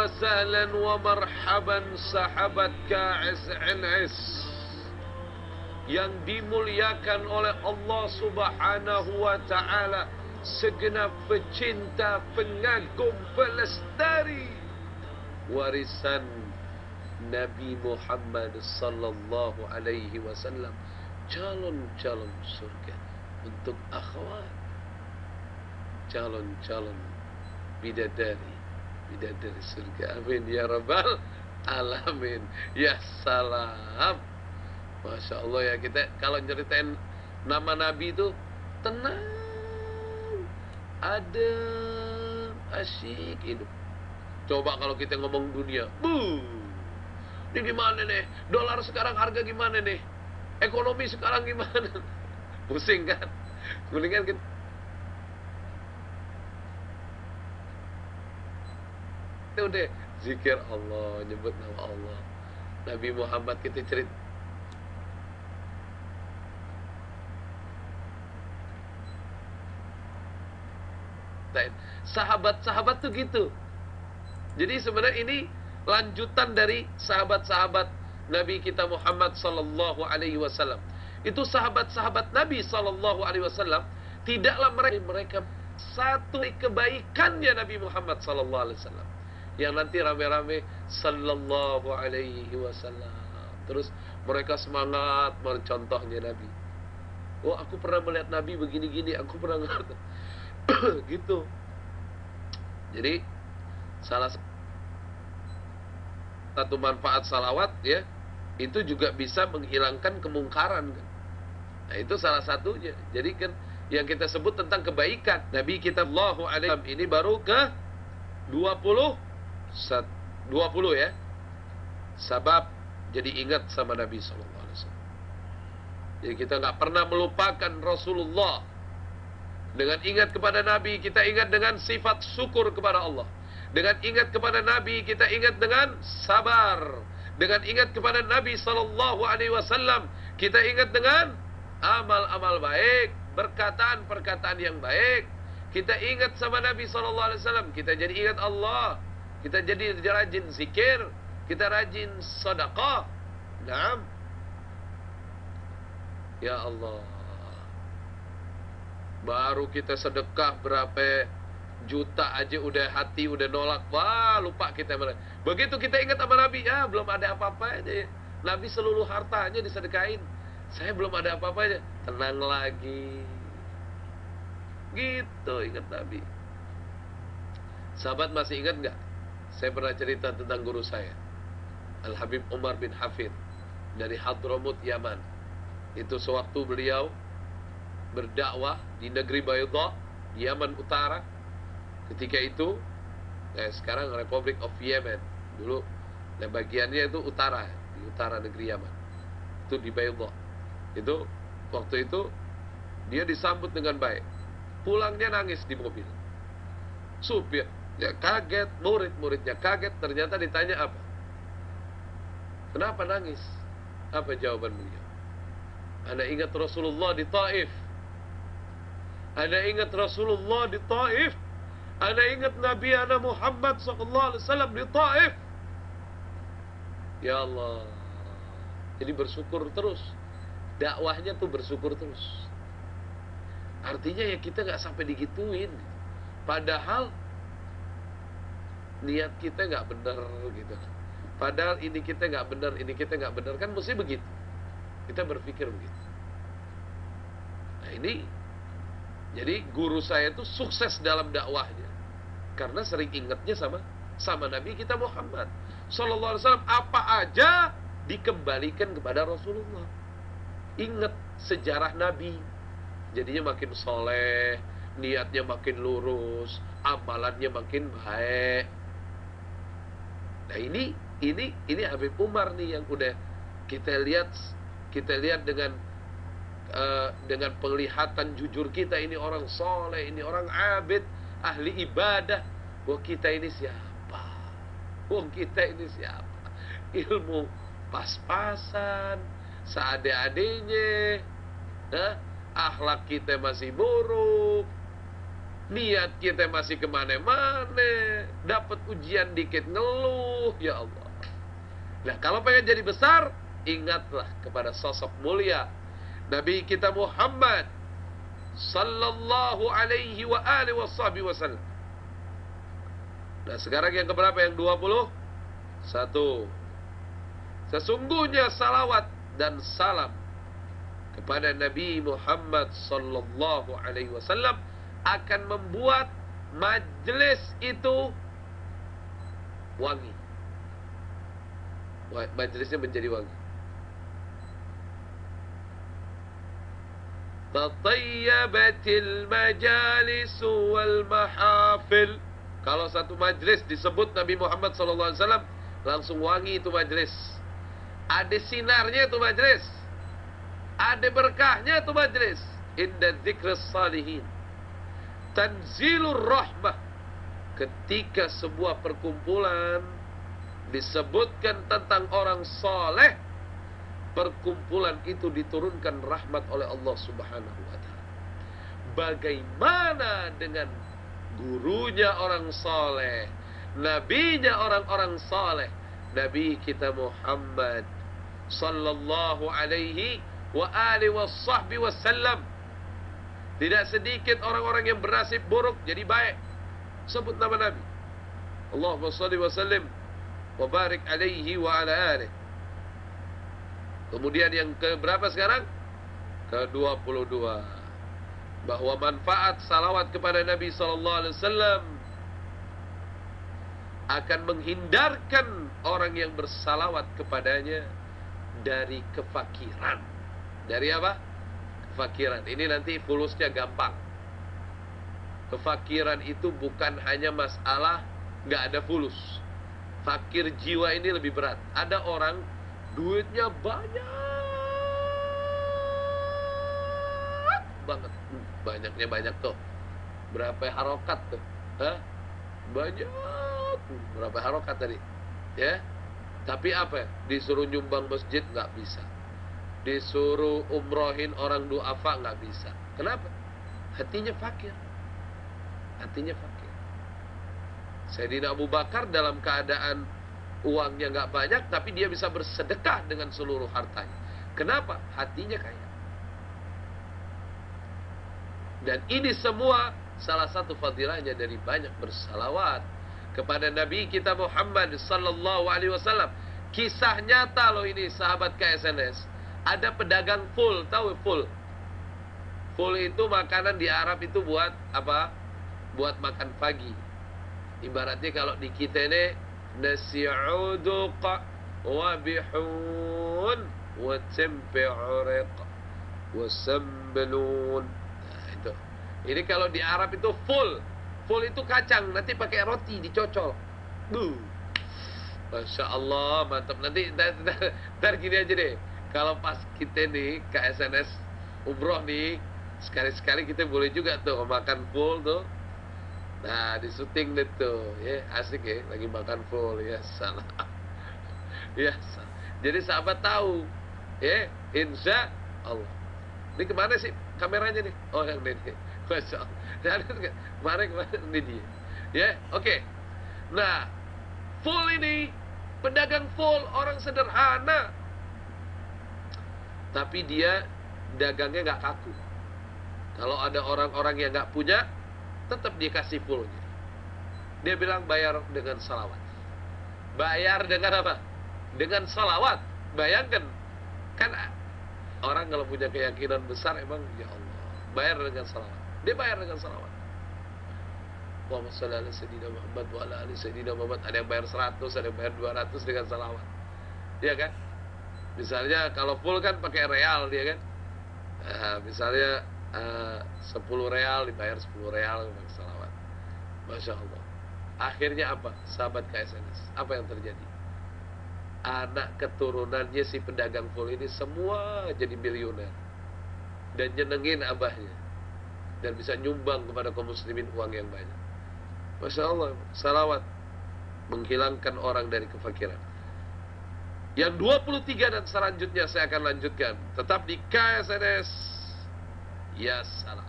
wa sahlan wa marhaban sahabat KSNS yang dimuliakan oleh Allah Subhanahu wa Ta'ala, segenap pecinta, pengagum, pelestari warisan Nabi Muhammad sallallahu alaihi wasallam, calon-calon surga untuk akhwat, calon-calon bidadari surga. Amin ya rabbal alamin. Ya salam. Masya Allah ya, kita kalau nyeritain nama Nabi itu tenang, adem, asyik hidup. Coba kalau kita ngomong dunia, ini gimana nih? Dolar sekarang harga gimana nih? Ekonomi sekarang gimana? Pusing kan? Mendingan kita udah zikir Allah, nyebut nama Allah. Nabi Muhammad kita cerita sahabat-sahabat tuh gitu. Jadi sebenarnya ini lanjutan dari sahabat-sahabat Nabi kita Muhammad sallallahu alaihi wasallam. Itu sahabat-sahabat Nabi sallallahu alaihi wasallam, tidaklah mereka satu kebaikannya Nabi Muhammad sallallahu alaihi wasallam, yang nanti rame-rame sallallahu alaihi wasallam. Terus mereka semangat mencontohnya Nabi. Oh, aku pernah melihat Nabi begini-gini, aku pernah gitu. Jadi salah satu manfaat salawat ya, itu juga bisa menghilangkan kemungkaran kan. Nah, itu salah satunya. Jadi kan yang kita sebut tentang kebaikan Nabi kita sallallahu alaihi wasallam ini baru ke 20 ya. Sabab jadi ingat sama Nabi sallallahu alaihi wasallam. Jadi kita nggak pernah melupakan Rasulullah. Dengan ingat kepada Nabi, kita ingat dengan sifat syukur kepada Allah. Dengan ingat kepada Nabi, kita ingat dengan sabar. Dengan ingat kepada Nabi sallallahu alaihi wasallam, kita ingat dengan amal-amal baik, perkataan-perkataan yang baik. Kita ingat sama Nabi sallallahu alaihi wasallam, kita jadi ingat Allah. Kita jadi rajin zikir, kita rajin sedekah. Naam. Ya Allah. Baru kita sedekah berapa juta aja udah hati udah nolak. Wah, lupa kita. Begitu kita ingat sama Nabi, ya belum ada apa-apa aja. Nabi seluruh hartanya disedekain. Saya belum ada apa-apa aja. Tenang lagi. Gitu ingat Nabi. Sahabat masih ingat nggak? Saya pernah cerita tentang guru saya, Al-Habib Umar bin Hafid dari Hadramut, Yaman. Itu sewaktu beliau berdakwah di negeri Bayda, di Yaman Utara. Ketika itu, sekarang Republic of Yemen. Dulu, bagiannya itu utara, di utara negeri Yaman. Itu di Bayda. Itu, waktu itu, dia disambut dengan baik. Pulangnya nangis di mobil. Supir, ya kaget, murid-muridnya kaget, ternyata ditanya apa? Kenapa nangis? Apa jawaban beliau? Ana ingat Rasulullah di Taif. Ana ingat Rasulullah di Taif. Ana ingat Nabi ana Muhammad sallallahu alaihi wasallam di Taif. Ya Allah. Jadi bersyukur terus. Dakwahnya tuh bersyukur terus. Artinya ya kita nggak sampai digituin. Padahal niat kita nggak benar gitu. Padahal ini kita nggak benar, ini kita nggak benar, kan mesti begitu. Kita berpikir begitu. Nah ini, jadi guru saya itu sukses dalam dakwahnya karena sering ingatnya sama Nabi kita Muhammad sallallahu alaihi wasallam. Apa aja dikembalikan kepada Rasulullah. Ingat sejarah Nabi, jadinya makin soleh, niatnya makin lurus, amalannya makin baik. Nah ini Habib Umar nih yang udah kita lihat dengan penglihatan jujur kita, ini orang soleh, ini orang abid, ahli ibadah. Wah kita ini siapa? Ilmu pas-pasan, seade-adenya, akhlak kita masih buruk. Niat kita masih kemana-mana, dapat ujian dikit ngeluh, ya Allah. Nah, kalau pengen jadi besar, ingatlah kepada sosok mulia Nabi kita Muhammad sallallahu alaihi wa alihi wasallam. Nah, sekarang yang keberapa? Yang 21. Sesungguhnya salawat dan salam kepada Nabi Muhammad sallallahu alaihi wasallam akan membuat majelis itu wangi. Majelisnya menjadi wangi. Tatayyabatil majalis wal mahafil. Kalau satu majelis disebut Nabi Muhammad sallallahu alaihi wasallam, langsung wangi itu majelis. Ada sinarnya itu majelis. Ada berkahnya itu majelis. Inda dzikris salihin. Tanzilur rahmah. Ketika sebuah perkumpulan disebutkan tentang orang soleh, perkumpulan itu diturunkan rahmat oleh Allah Subhanahu wa ta'ala. Bagaimana dengan gurunya orang soleh, nabinya orang-orang soleh, Nabi kita Muhammad sallallahu alaihi wa alihi wasallam. Tidak sedikit orang-orang yang bernasib buruk jadi baik. Sebut nama Nabi. Allahumma salli wa sallim wa barik alaihi wa ala alihi. Kemudian yang ke berapa sekarang? Ke-22. Bahwa manfaat salawat kepada Nabi sallallahu alaihi wasallam akan menghindarkan orang yang bersalawat kepadanya dari kefakiran. Dari apa? Kefakiran. Ini nanti fulusnya gampang. Kefakiran itu bukan hanya masalah nggak ada fulus. Fakir jiwa ini lebih berat. Ada orang duitnya banyak banget. Banyaknya banyak tuh. Berapa harokat tuh? Hah? Banyak. Berapa harokat tadi? Ya. Tapi apa? Disuruh nyumbang masjid nggak bisa. Disuruh umrohin orang duafa nggak bisa. Kenapa? Hatinya fakir. Hatinya fakir. Sayyidina Abu Bakar dalam keadaan uangnya nggak banyak, tapi dia bisa bersedekah dengan seluruh hartanya. Kenapa? Hatinya kaya. Dan ini semua salah satu fadilahnya dari banyak bersalawat kepada Nabi kita Muhammad sallallahu alaihi wasallam. Kisah nyata loh ini, sahabat KSNS. Ada pedagang full, tahu full? Full itu makanan di Arab itu buat apa? Buat makan pagi. Ibaratnya kalau di kita ini nasi uduq wa bihun wa tempe ureq wa sambelun. Nah, itu. Ini kalau di Arab itu full. Full itu kacang, nanti pakai roti dicocol. Masya Allah, mantap. Nanti ntar gini aja deh. Kalau pas kita nih ke SNS umroh nih, sekali-sekali kita boleh juga tuh makan full tuh. Nah, di syuting deh tuh, ya asik ya, lagi makan full, ya salah. Ya salah. Jadi sahabat tahu, ya insya Allah. Ini kemana sih kameranya nih? Oh yang ini, Masya Allah. Kemarin ini dia. Ya, oke. Nah, full ini pedagang full, orang sederhana. Tapi dia dagangnya nggak kaku. Kalau ada orang-orang yang nggak punya, tetap dia kasih fullnya. Dia bilang bayar dengan salawat. Bayar dengan apa? Dengan salawat. Bayangkan, kan orang kalau punya keyakinan besar emang ya Allah, bayar dengan salawat. Dia bayar dengan salawat. Allahumma shalli ala sayyidina Muhammad wa ala ali sayyidina Muhammad. Ada yang bayar 100, ada yang bayar 200 dengan salawat. Iya kan? Misalnya kalau full kan pakai real dia kan. Misalnya 10 real dibayar 10 real pakai salawat. Masya Allah. Akhirnya apa? Sahabat KSNS, apa yang terjadi? Anak keturunannya si pedagang full ini semua jadi miliuner. Dan nyenengin abahnya. Dan bisa nyumbang kepada kaum muslimin uang yang banyak. Masya Allah. Salawat menghilangkan orang dari kefakiran. Yang 23 dan selanjutnya saya akan lanjutkan. Tetap di KSNS. Ya salam.